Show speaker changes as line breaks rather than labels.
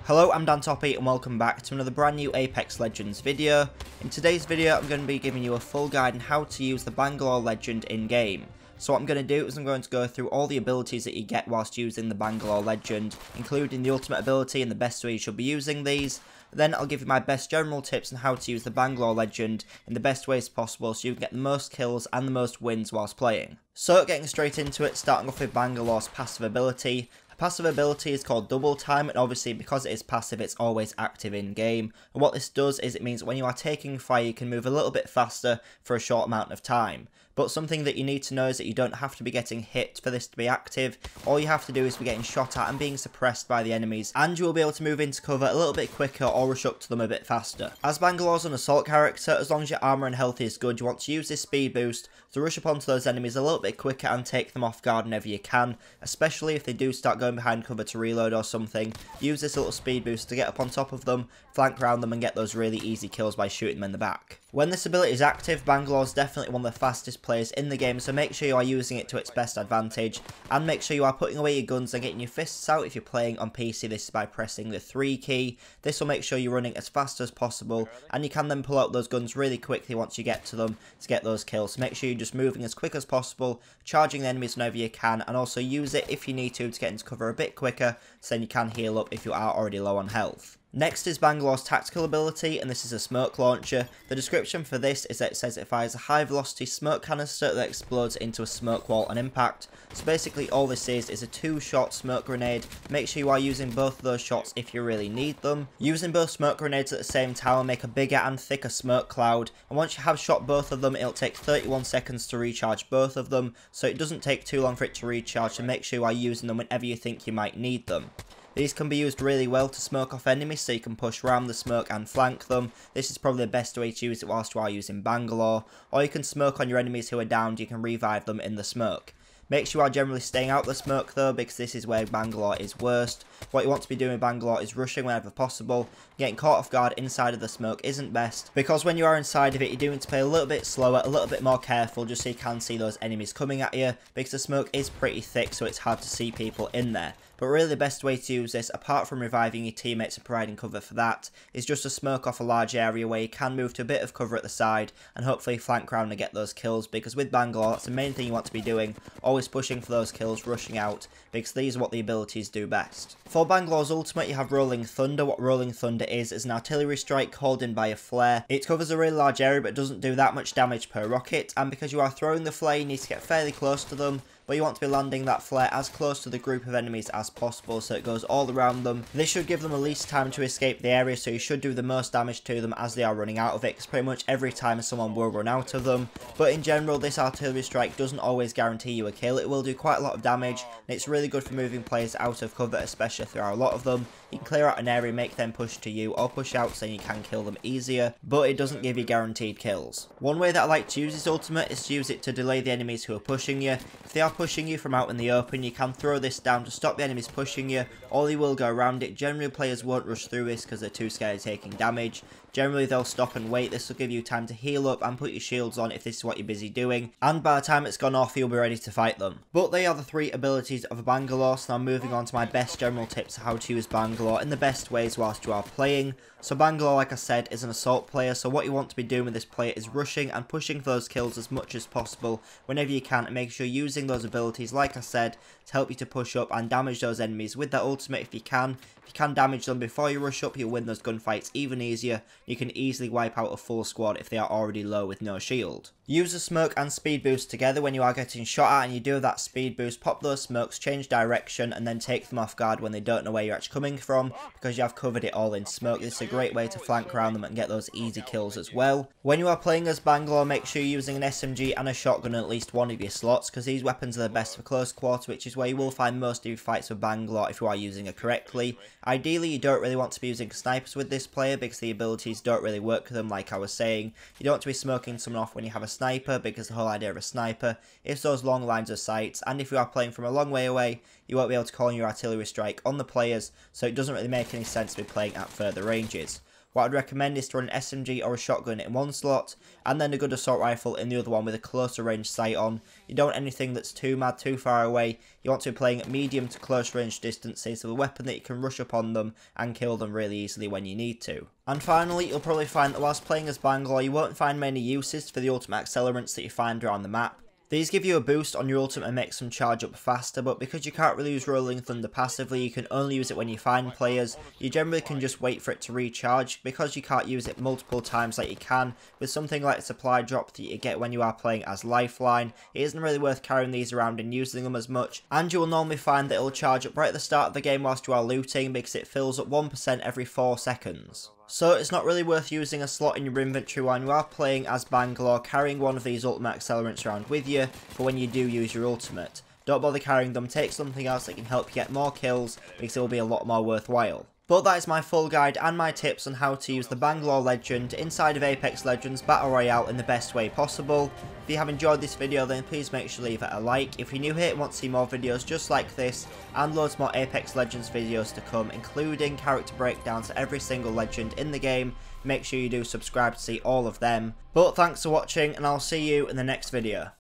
Hello, I'm Toppy and welcome back to another brand new Apex Legends video. In today's video I'm going to be giving you a full guide on how to use the Bangalore legend in game. So what I'm going to do is I'm going to go through all the abilities that you get whilst using the Bangalore legend, including the ultimate ability and the best way you should be using these. Then I'll give you my best general tips on how to use the Bangalore legend in the best ways possible so you can get the most kills and the most wins whilst playing. So getting straight into it, starting off with Bangalore's passive ability. The passive ability is called Double Time, and obviously because it is passive it's always active in game, and what this does is it means when you are taking fire you can move a little bit faster for a short amount of time. But something that you need to know is that you don't have to be getting hit for this to be active. All you have to do is be getting shot at and being suppressed by the enemies, and you will be able to move into cover a little bit quicker or rush up to them a bit faster. As Bangalore's an assault character, as long as your armor and health is good, you want to use this speed boost to rush up onto those enemies a little bit quicker and take them off guard whenever you can, especially if they do start going behind cover to reload or something. Use this little speed boost to get up on top of them, flank around them and get those really easy kills by shooting them in the back. When this ability is active, Bangalore's definitely one of the fastest players in the game, so make sure you are using it to its best advantage, and make sure you are putting away your guns and getting your fists out. If you're playing on PC, this is by pressing the 3 key. This will make sure you're running as fast as possible, and you can then pull out those guns really quickly once you get to them to get those kills. So make sure you're just moving as quick as possible, charging the enemies whenever you can, and also use it if you need to get into cover a bit quicker, so then you can heal up if you are already low on health. Next is Bangalore's tactical ability, and this is a smoke launcher. The description for this is that it says it fires a high velocity smoke canister that explodes into a smoke wall on impact. So basically all this is a 2-shot smoke grenade. Make sure you are using both of those shots if you really need them. Using both smoke grenades at the same time will make a bigger and thicker smoke cloud, and once you have shot both of them it'll take 31 seconds to recharge both of them, so it doesn't take too long for it to recharge, so make sure you are using them whenever you think you might need them. These can be used really well to smoke off enemies, so you can push around the smoke and flank them. This is probably the best way to use it whilst you are using Bangalore. Or you can smoke on your enemies who are downed, you can revive them in the smoke. Make sure you are generally staying out the smoke though, because this is where Bangalore is worst. What you want to be doing with Bangalore is rushing whenever possible. Getting caught off guard inside of the smoke isn't best, because when you are inside of it you do need to play a little bit slower, a little bit more careful, just so you can see those enemies coming at you, because the smoke is pretty thick so it's hard to see people in there. But really the best way to use this, apart from reviving your teammates and providing cover for that, is just to smoke off a large area where you can move to a bit of cover at the side and hopefully flank around and get those kills, because with Bangalore that's the main thing you want to be doing, always pushing for those kills, rushing out, because these are what the abilities do best. For Bangalore's ultimate you have Rolling Thunder. What Rolling Thunder is an artillery strike called in by a flare. It covers a really large area but doesn't do that much damage per rocket, and because you are throwing the flare you need to get fairly close to them, but you want to be landing that flare as close to the group of enemies as possible so it goes all around them. This should give them the least time to escape the area, so you should do the most damage to them as they are running out of it, because pretty much every time someone will run out of them. But in general this artillery strike doesn't always guarantee you a kill. It will do quite a lot of damage, and it's really good for moving players out of cover, especially if there are a lot of them. You can clear out an area, make them push to you, or push out so you can kill them easier, but it doesn't give you guaranteed kills. One way that I like to use this ultimate is to use it to delay the enemies who are pushing you. If they are pushing you from out in the open, you can throw this down to stop the enemies pushing you, or they will go around it. Generally players won't rush through this because they're too scared of taking damage. Generally they'll stop and wait. This will give you time to heal up and put your shields on if this is what you're busy doing, and by the time it's gone off you'll be ready to fight them. But they are the 3 abilities of Bangalore, so now moving on to my best general tips of how to use Bangalore in the best ways whilst you are playing. So Bangalore, like I said, is an assault player, so what you want to be doing with this player is rushing and pushing for those kills as much as possible whenever you can, and make sure you're using those abilities, like I said, to help you to push up and damage those enemies with that ultimate if you can. If you can damage them before you rush up, you'll win those gunfights even easier. You can easily wipe out a full squad if they are already low with no shield. Use the smoke and speed boost together when you are getting shot at, and you do that speed boost, pop those smokes, change direction, and then take them off guard when they don't know where you're actually coming from, because you have covered it all in smoke. This is a great way to flank around them and get those easy kills as well. When you are playing as Bangalore, make sure you're using an SMG and a shotgun in at least one of your slots, because these weapons are the best for close quarter, which is where you will find most of your fights with Bangalore if you are using it correctly. Ideally you don't really want to be using snipers with this player, because the abilities don't really work for them, like I was saying. You don't want to be smoking someone off when you have a sniper, because the whole idea of a sniper is those long lines of sights, and if you are playing from a long way away you won't be able to call in your artillery strike on the players, so it doesn't really make any sense to be playing at further ranges. what I'd recommend is to run an SMG or a shotgun in one slot, and then a good assault rifle in the other one with a closer range sight on. You don't want anything that's too mad, too far away. You want to be playing at medium to close range distances with a weapon that you can rush upon them and kill them really easily when you need to. And finally, you'll probably find that whilst playing as Bangalore, you won't find many uses for the ultimate accelerants that you find around the map. These give you a boost on your ultimate and make them charge up faster, but because you can't really use Rolling Thunder passively, you can only use it when you find players. You generally can just wait for it to recharge, because you can't use it multiple times like you can with something like a supply drop that you get when you are playing as Lifeline. It isn't really worth carrying these around and using them as much, and you will normally find that it will charge up right at the start of the game whilst you are looting, because it fills up 1% every 4 seconds. So it's not really worth using a slot in your inventory when you are playing as Bangalore, carrying one of these ultimate accelerants around with you for when you do use your ultimate. Don't bother carrying them, take something else that can help you get more kills, because it will be a lot more worthwhile. But that is my full guide and my tips on how to use the Bangalore Legend inside of Apex Legends Battle Royale in the best way possible. If you have enjoyed this video, then please make sure to leave it a like. If you're new here and want to see more videos just like this and loads more Apex Legends videos to come, including character breakdowns to every single legend in the game, make sure you do subscribe to see all of them. But thanks for watching, and I'll see you in the next video.